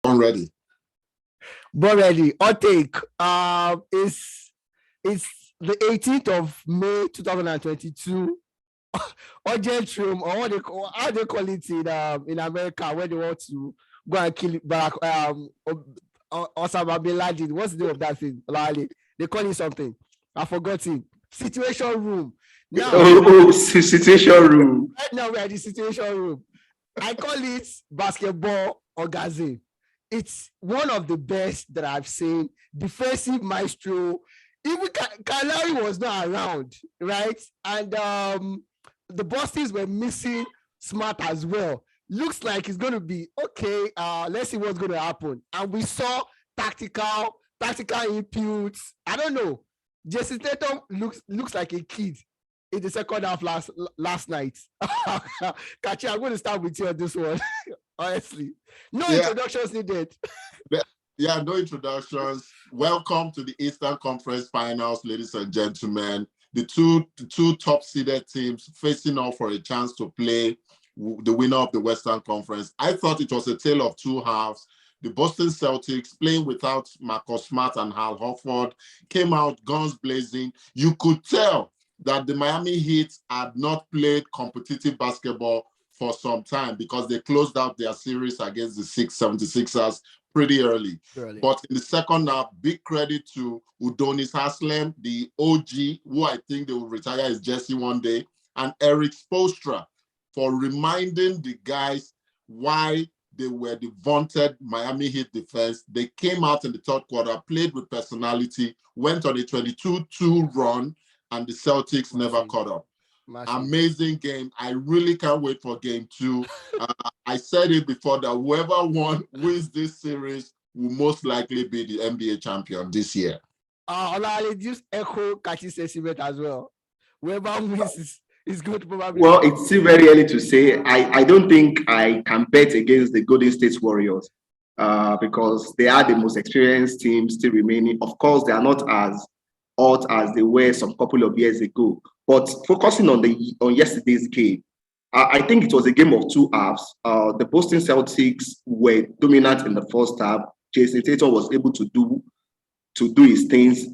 I'm ready. But ready. Our take is it's the 18th of May 2022. Urgent room, or how they call it in America when they want to go and kill Barack Osama bin Laden. What's the name of that thing? Lali? They call it something. I forgot it. Situation room. Now, Situation room. right now we're at the situation room. I call it basketball orgasm. It's one of the best that I've seen. Defensive maestro. Even Kalari was not around, right? And the Bostons were missing Smart as well. Looks like it's going to be okay. Let's see what's going to happen. And we saw tactical inputs. I don't know. Jason Tatum looks like a kid in the second half last night. Kachi, I'm going to start with you on this one. Honestly, no introductions needed. Yeah, no introductions. Welcome to the Eastern Conference Finals, ladies and gentlemen. The two top-seeded teams facing off for a chance to play the winner of the Western Conference. I thought it was a tale of two halves. The Boston Celtics, playing without Marcus Smart and Al Horford, came out guns blazing. You could tell that the Miami Heat had not played competitive basketball for some time because they closed out their series against the 76ers pretty early. But in the second half, big credit to Udonis Haslem, the OG, who I think they will retire his jersey one day, and Eric Spoelstra for reminding the guys why they were the vaunted Miami Heat defense. They came out in the third quarter, played with personality, went on a 22-2 run, and the Celtics never caught up. Amazing game. I really can't wait for game two. I said it before that whoever wins this series will most likely be the NBA champion this year. I'll just echo Kachi's sentiment as well. Whoever wins is good probably. Well, it's still very early to say. I don't think I can bet against the Golden State Warriors because they are the most experienced team still remaining. Of course, they are not as hot as they were some couple of years ago. But focusing on yesterday's game, I think it was a game of two halves. The Boston Celtics were dominant in the first half. Jason Tatum was able to do his things.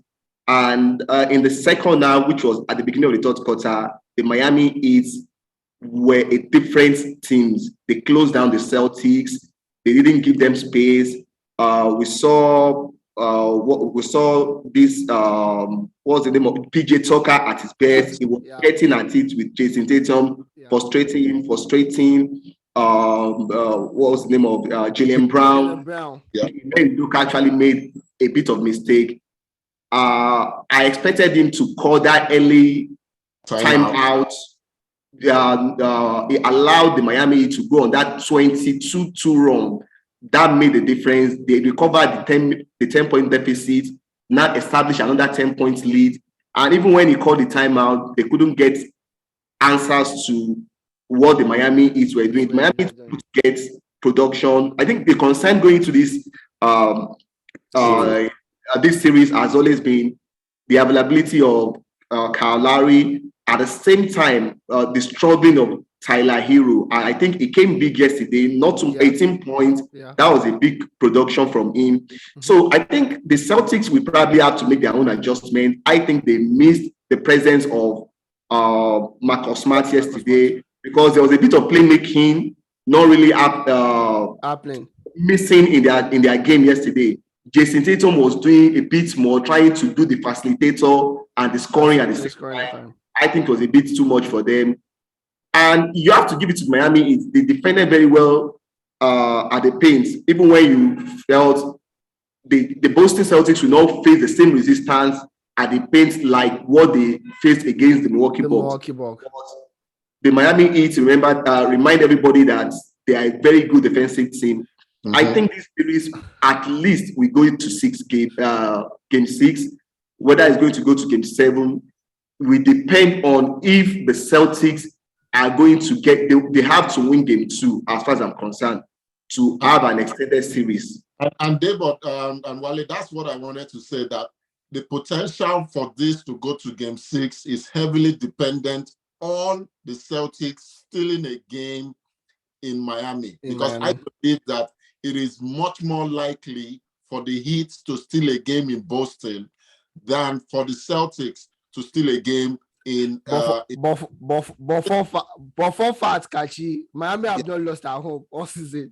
And in the second half, which was at the beginning of the third quarter, the Miami Heat were a different teams. They closed down the Celtics. They didn't give them space. We saw this what's the name of PJ Tucker at his best. He was getting at it with Jason Tatum, frustrating him. What was the name of Jaylen Brown? Luke actually made a bit of mistake. I expected him to call that early timeout. He allowed the Miami to go on that 22-2 run. That made the difference. They recovered the 10-point deficit, now established another 10-point lead. And even when he called the timeout, they couldn't get answers to what the Miami Heat were doing. Miami Heat could get production. I think the concern going to this series has always been the availability of Kyle Lowry. At the same time, the struggling of Tyler Hero. I think he came big yesterday, not to 18 points. That was a big production from him. Mm-hmm. So I think the Celtics will probably have to make their own adjustment. I think they missed the presence of Marcus Smart yesterday because there was a bit of playmaking, not really missing in their game yesterday. Jason Tatum was doing a bit more, trying to do the facilitator and the scoring at the same time. I think it was a bit too much for them. And you have to give it to Miami. They defended very well at the paint, even when you felt the Boston Celtics will not face the same resistance at the paint like what they faced against the Milwaukee Bucks. The Miami Heat, remind everybody that they are a very good defensive team. Mm-hmm. I think this series, at least we go into game 6. Whether it's going to go to game 7 will depend on if the Celtics are going to they have to win game 2, as far as I'm concerned, to have an extended series. And David and Wale, that's what I wanted to say, that the potential for this to go to game 6 is heavily dependent on the Celtics stealing a game in Miami. I believe that it is much more likely for the Heat to steal a game in Boston than for the Celtics to steal a game in. But for facts, Kachi, Miami have not lost at home all season.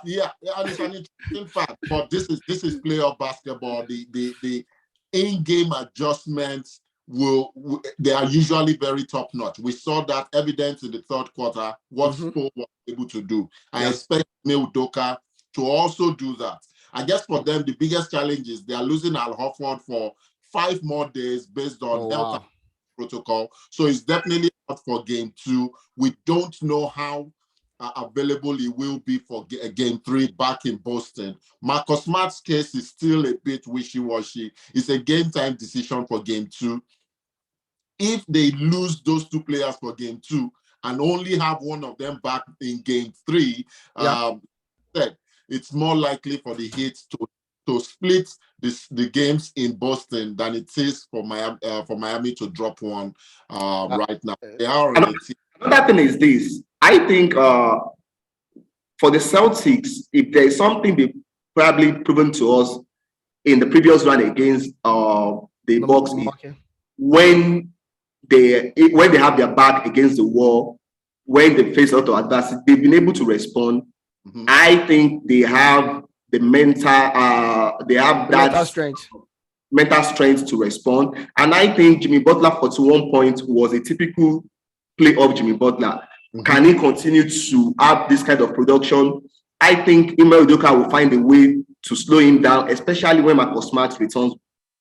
Yeah, and it's an interesting fact. But this is playoff basketball. The in-game adjustments they are usually very top notch. We saw that evidence in the third quarter. What Spo was able to do. I expect Udoka to also do that. I guess for them, the biggest challenge is they are losing Al Horford for 5 more days based on health protocol. So it's definitely out for game 2. We don't know how available he will be for game 3 back in Boston. Marcus Smart's case is still a bit wishy-washy. It's a game time decision for game 2. If they lose those 2 players for game 2 and only have one of them back in game 3, it's more likely for the Heat to split the games in Boston than it is for Miami to drop one right now. They are another thing is this. I think for the Celtics, if there is something they probably proven to us in the previous run against the Bucks, when they have their back against the wall, when they face a lot of adversity, they've been able to respond. I think they have the mental strength to respond. And I think Jimmy Butler 41 points was a typical play of Jimmy Butler. Can he continue to have this kind of production? I think Ime Udoka will find a way to slow him down, especially when Marcus Smart returns.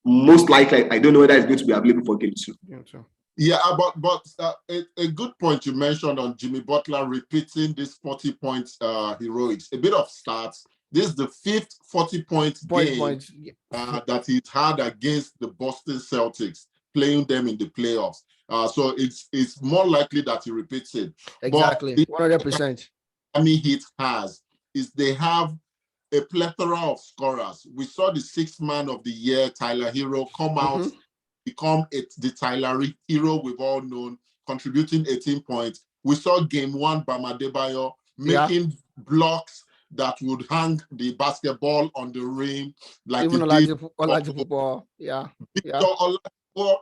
Most likely, I don't know whether it's going to be available for game 2. Yeah, but a good point you mentioned on Jimmy Butler repeating this 40 points heroics. A bit of stats. This is the 5th 40-point game that he's had against the Boston Celtics, playing them in the playoffs. So it's more likely that he repeats it. Exactly, 100%. Miami Heat is they have a plethora of scorers. We saw the 6th man of the year, Tyler Hero, come out, become the Tyler Hero we've all known, contributing 18 points. We saw game 1, Bam Adebayo making blocks that would hang the basketball on the rim. Like even Oladipo. Victor Oladipo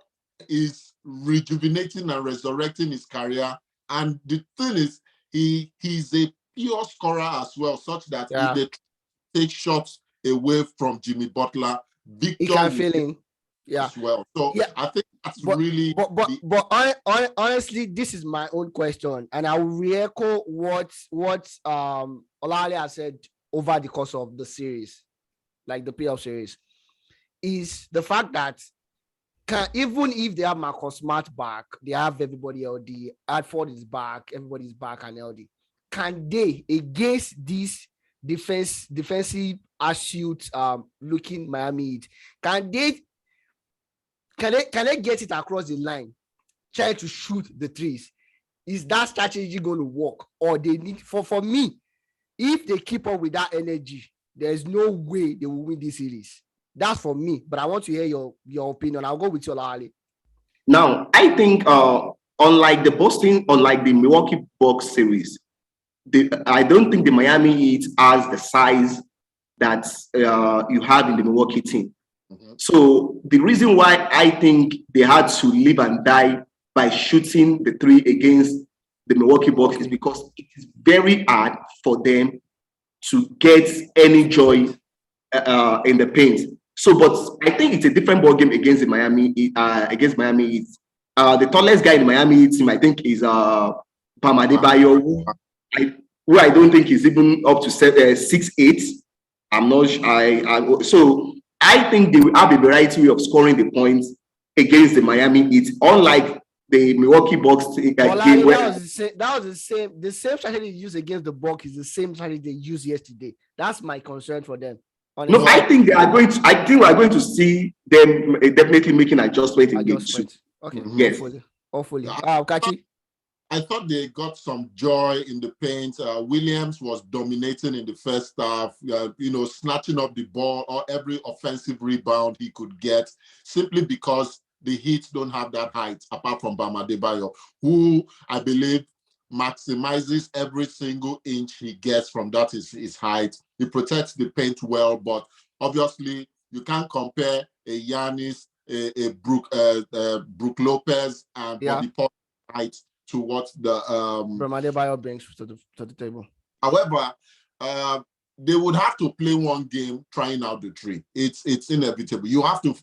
is rejuvenating and resurrecting his career. And the thing is, he's a pure scorer as well, such that if they take shots away from Jimmy Butler, Victor he can fill in. As well. So I think that's really. But honestly, this is my own question, and I will re-echo what Olale has said over the course of the series, like the playoff series, is the fact that even if they have Marcus Smart back, they have everybody LD, Adford is back, everybody's back and LD. Can they, against this defensive astute looking Miami Heat, can they get it across the line, try to shoot the threes? Is that strategy going to work? Or they need, for me, if they keep up with that energy, there's no way they will win this series. That's for me, but I want to hear your opinion. I'll go with you, Ali. Now, I think unlike the Milwaukee Bucks series, I don't think the Miami Heat has the size that you have in the Milwaukee team. So the reason why I think they had to live and die by shooting the 3 against the Milwaukee Bucks is because it is very hard for them to get any joy in the paint. So, but I think it's a different ball game against the Miami Heat. The tallest guy in the Miami Heat team, I think, is Bam Adebayo, who I don't think is even up to 6'8". I'm not sure. So I think they will have a variety of scoring the points against the Miami Heat, unlike the Milwaukee Bucks game. That was the same strategy they used against the Bucks is the same strategy they used yesterday. That's my concern for them. Honestly. No, I think we are going to see them definitely making adjustments in game 2. Okay. Yes. Hopefully. Kachi. I thought they got some joy in the paint. Williams was dominating in the first half, snatching up the ball or every offensive rebound he could get, simply because the Heat don't have that height, apart from Bam Adebayo, who I believe maximizes every single inch he gets from that his height. He protects the paint well, but obviously you can't compare a Giannis, a Brook Lopez, and Bobby Portis height to what the Bam Adebayo brings to the table. However, they would have to play one game trying out the three. It's inevitable. You have to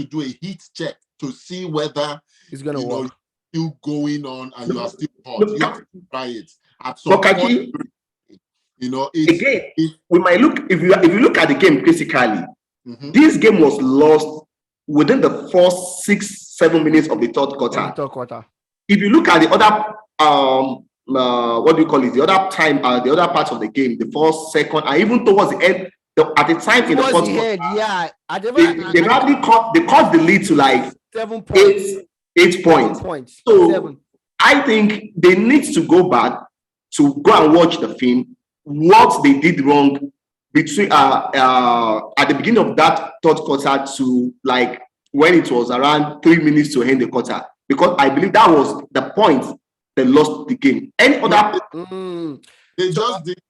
do a heat check to see whether it's gonna work. Still going on and you are still hot. You have to try it at some point. We might look if you look at the game critically. This game was lost within the first 6-7 minutes of the third quarter. If you look at the other what do you call it? The other time, the other parts of the game, the first, second, and even towards the end, at the time in the fourth quarter, they cut the lead to like 7 points. 8 points. So 7. I think they need to go back to go and watch the film. What they did wrong between at the beginning of that third quarter to like when it was around 3 minutes to end the quarter, because I believe that was the point they lost the game. Any other they just did.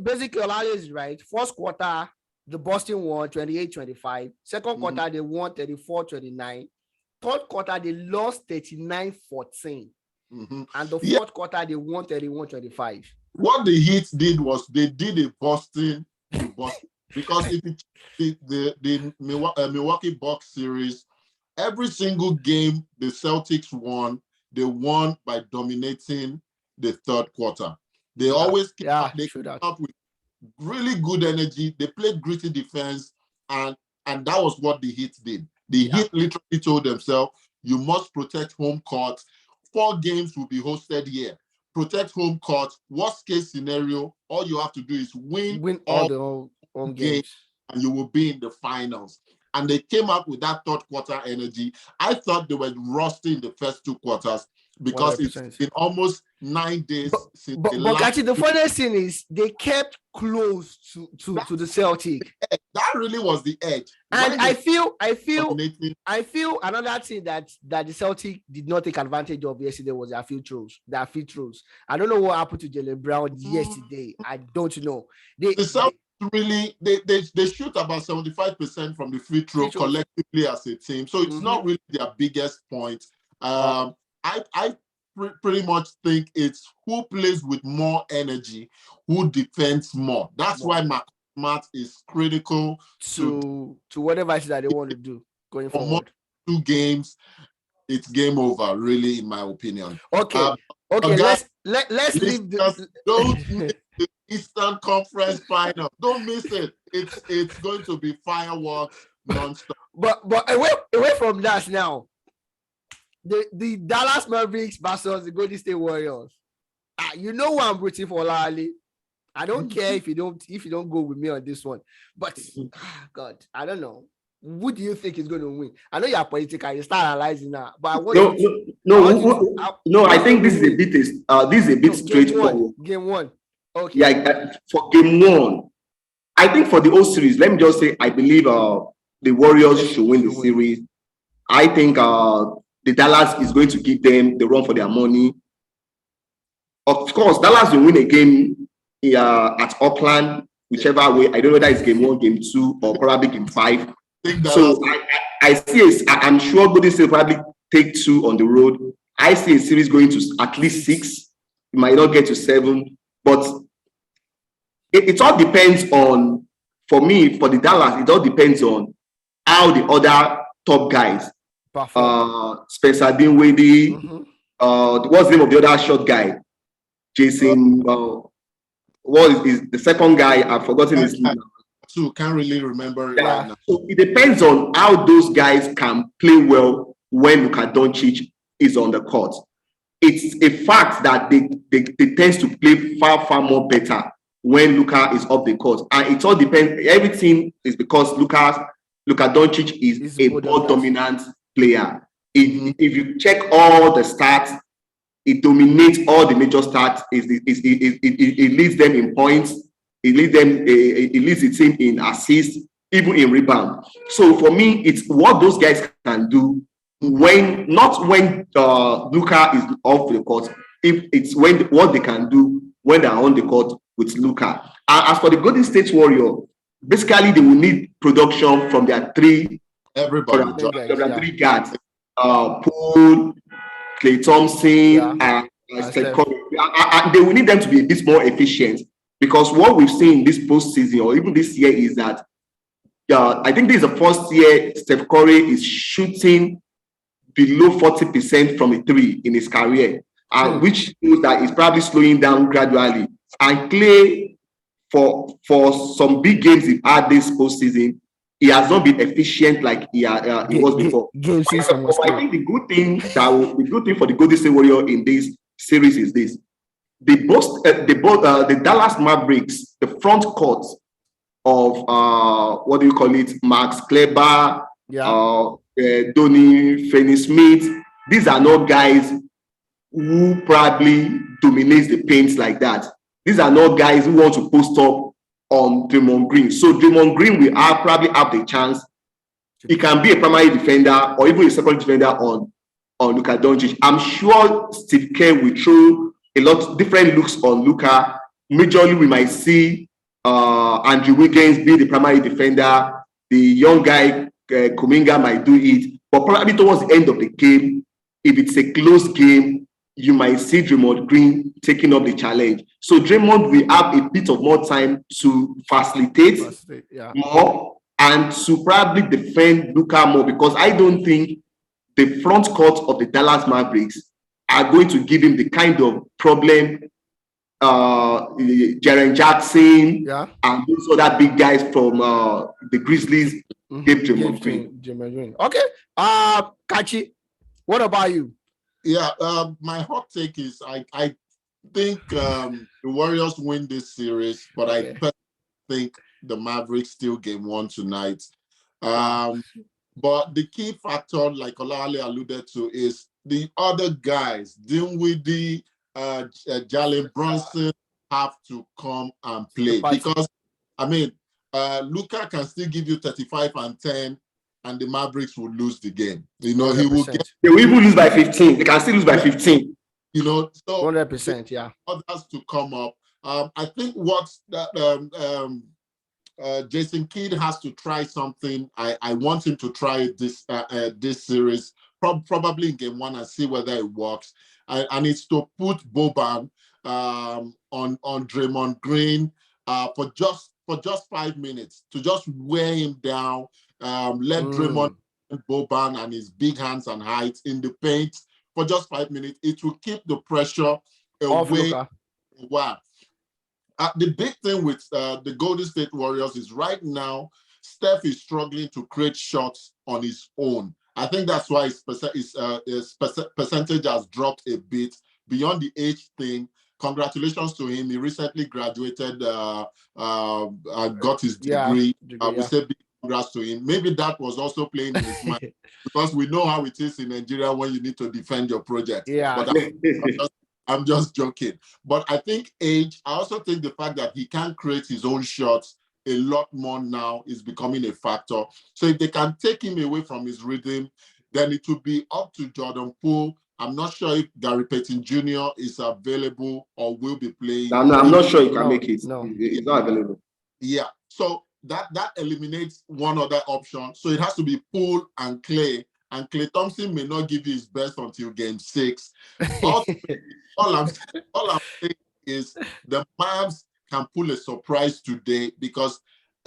Basically, Olale is right. First quarter, the Boston won 28-25. Second quarter, they won 34-29. Third quarter, they lost 39-14. And the fourth quarter, they won 31-25. What the Heat did was they did a Boston to Boston. Because if the Milwaukee Bucks series, every single game the Celtics won, they won by dominating the third quarter. They always came up with really good energy. They played gritty defense, and that was what the Heat did. The Heat literally told themselves, you must protect home court. 4 games will be hosted here. Protect home court. Worst case scenario, all you have to do is win all the home games, and you will be in the finals. And they came up with that third quarter energy. I thought they were rusty in the first 2 quarters because 100%. It's been almost 9 days since but actually the funniest thing is they kept close to the Celtic. That really was the edge. And I feel another thing that the Celtic did not take advantage of yesterday was their free throws. I don't know what happened to Jaylen Brown yesterday. I don't know. The Celtics really they shoot about 75% from the free throw collectively as a team. So it's not really their biggest point. I pretty much think it's who plays with more energy, who defends more. That's why Matt is critical to whatever it is that they want to do going forward. 2 games, it's game over, really, in my opinion. Okay, let's leave don't miss the Eastern Conference Final. Don't miss it. It's going to be fireworks non-stop. But away from that now. The Dallas Mavericks versus the Golden State Warriors. You know what I'm rooting for, Lali. I don't care if you don't go with me on this one. But God, I don't know. Who do you think is going to win? I know you're political. You start analyzing now, but I want I think this is a bit straightforward. Game 1. Okay. Yeah, for game 1, I think for the whole series, let me just say I believe the Warriors should win the series. I think the Dallas is going to give them the run for their money. Of course, Dallas will win a game at Auckland, whichever way. I don't know whether it's game 1, game 2, or probably game 5. So I'm sure Golden State will probably take 2 on the road. I see a series going to at least 6. It might not get to 7, but it all depends on, for me, for the Dallas, it all depends on how the other top guys, Spencer Dinwiddie, what's the name of the other short guy? Jason, what is the second guy? I've forgotten his name. Can't really remember it right now. So it depends on how those guys can play well when Luka Doncic is on the court. It's a fact that they tend to play far more better when Luka is off the court, and it all depends. Everything is because Luka Doncic is a more dominant player. If you check all the stats, it dominates all the major stats. It leads them in points. It leads the team in assists, even in rebound. So for me, it's what those guys can do not when Luka is off the court, if it's when what they can do when they are on the court with Luka. As for the Golden State Warrior, basically they will need production from their three guards, Paul, Klay Thompson, and Steph Curry. They will need them to be a bit more efficient, because what we've seen this postseason or even this year is that I think this is the first year Steph Curry is shooting below 40% from a three in his career, which shows that he's probably slowing down gradually. And Klay, for some big games he's had this postseason, he has not been efficient like he was before. I think the good thing for the Golden State Warrior in this series is this: the Dallas Mavericks, the front court of what do you call it, Max Kleber, Donny Finney-Smith. These are not guys who probably dominate the paints like that. These are not guys who want to post up on Draymond Green. So Draymond Green will probably have the chance. He can be a primary defender or even a second defender on Luka Doncic. I'm sure Steve Kerr will throw a lot of different looks on Luka. Majorly, we might see Andrew Wiggins be the primary defender. The young guy, Kuminga, might do it. But probably towards the end of the game, if it's a close game, you might see Draymond Green taking up the challenge. So Draymond will have a bit of more time to facilitate more and to probably defend Luka more, because I don't think the front court of the Dallas Mavericks are going to give him the kind of problem Jaren Jackson and those other big guys from the Grizzlies gave Draymond Green. Okay. Kachi, what about you? Yeah, my hot take is I think the Warriors win this series, but I think the Mavericks steal game one tonight. But the key factor, like Olale alluded to, is the other guys, Dinwiddie, Jalen Brunson, have to come and play. Because, I mean, Luka can still give you 35 and 10, and the Mavericks will lose the game. You know, 100%. They will even lose by 15. They can still lose by 15. You know, so 100%, yeah. Others to come up. I think what that Jason Kidd has to try something. I want him to try this series, probably in game one, and see whether it works. And it's to put Boban on Draymond Green for just 5 minutes, to just wear him down. Let Draymond Boban and his big hands and height in the paint for just 5 minutes. It will keep the pressure away. Wow. The big thing with the Golden State Warriors is right now, Steph is struggling to create shots on his own. I think that's why his percentage has dropped a bit beyond the age thing. Congratulations to him. He recently graduated and got his degree. We say big congrats to him. Maybe that was also playing in his mind, because we know how it is in Nigeria when you need to defend your project. Yeah. But I'm just joking. But I think age, I also think the fact that he can create his own shots a lot more now is becoming a factor. So if they can take him away from his rhythm, then it will be up to Jordan Poole. I'm not sure if Gary Payton Jr. is available or will be playing. I'm not sure he can make it. No, he's not available. Yeah. So that eliminates one other option. So it has to be Poole and Klay. And Klay Thompson may not give you his best until game 6. All I'm saying is the Mavs can pull a surprise today, because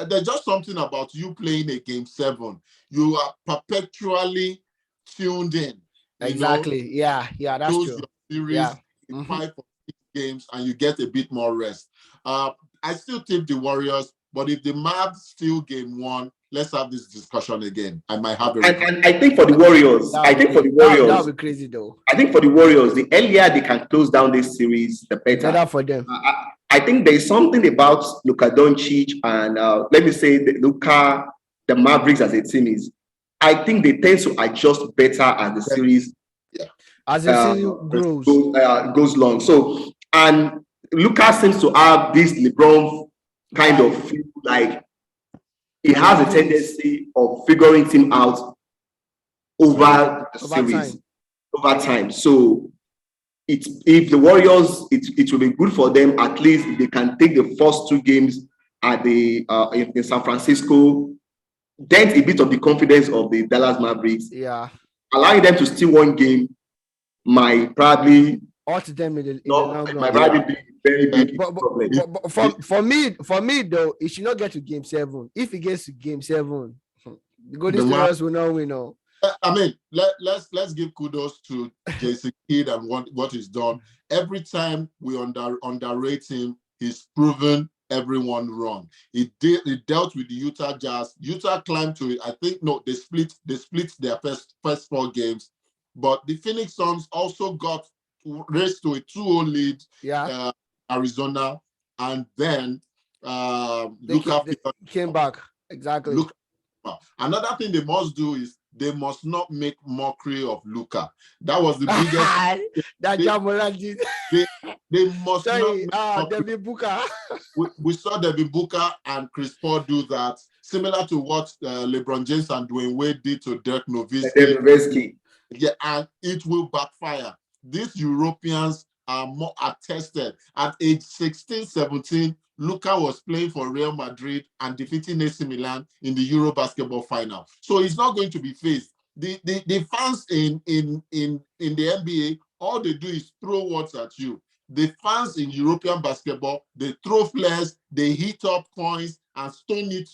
there's just something about you playing a game 7. You are perpetually tuned in. Exactly. Yeah, that's true. Your series in 5 or 6 games, and you get a bit more rest. I still tip the Warriors, but if the Mavs steal game 1, let's have this discussion again. I might have and I think for the Warriors, that would be crazy though. I think for the Warriors, the earlier they can close down this series, the better for them. I think there's something about Luka Doncic and let me say the Mavericks as a team is. I think they tend to adjust better as the series as the series goes long. So, and Luka seems to have this LeBron kind of feel, like he has a tendency of figuring things out over the series, over time. So if the Warriors, it will be good for them. At least if they can take the first 2 games at the in San Francisco, dent a bit of the confidence of the Dallas Mavericks. Yeah, allowing them to steal 1 game might probably to them in the long run. Might probably be very big problem. But for me though, it should not get to game 7. If it gets to game 7, the Golden State Warriors will not win. No. I mean, let's give kudos to Jason Kidd and what he's done. Every time we underrate him, he's proven everyone wrong. He dealt with the Utah Jazz. Utah climbed to it. I think they split their first 4 games, but the Phoenix Suns also got raised to a 2-0 lead. Yeah. Arizona, and then they came back. Exactly. Another thing they must do is they must not make mockery of Luka. That was the biggest. They must not. Devin Booker. we saw Devin Booker and Chris Paul do that, similar to what LeBron James and Dwayne Wade did to Dirk Nowitzki. Yeah, and it will backfire. These Europeans are more attested. At age 16, 17, Luka was playing for Real Madrid and defeating AC Milan in the Euro basketball final. So he's not going to be faced. The fans in the NBA, all they do is throw words at you. The fans in European basketball, they throw flares, they hit up coins and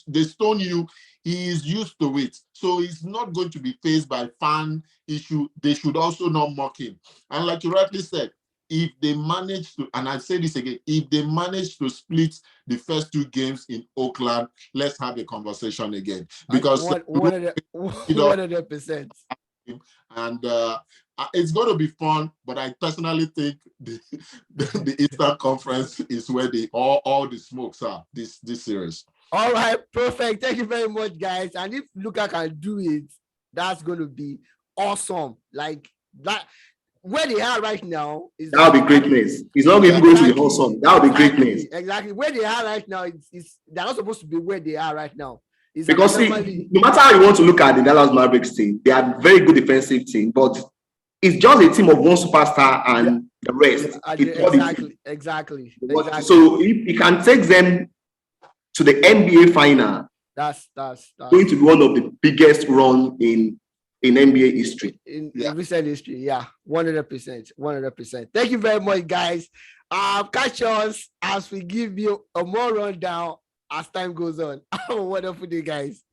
they stone you. He is used to it. So he's not going to be faced by fan issue. They should also not mock him. And like you rightly said, if they manage to, and I say this again, if they manage to split the first 2 games in Oakland, let's have a conversation again. Because 100%. And it's going to be fun, but I personally think the Eastern Conference is where all the smokes are this series. All right, perfect. Thank you very much, guys. And if Luka can do it, that's going to be awesome. Like that. Where they are right now is that'll be greatness. It's not even going to be awesome. That'll be greatness. Exactly. Where they are right now, they're not supposed to be where they are right now. Because no matter how you want to look at the Dallas Mavericks team, they are a very good defensive team, but it's just a team of one superstar and the rest. Exactly. So if you can take them to the NBA final, that's going to be one of the biggest run in NBA history. In recent history, 100%. Thank you very much, guys. Catch us as we give you a more rundown as time goes on. Have a wonderful day, guys.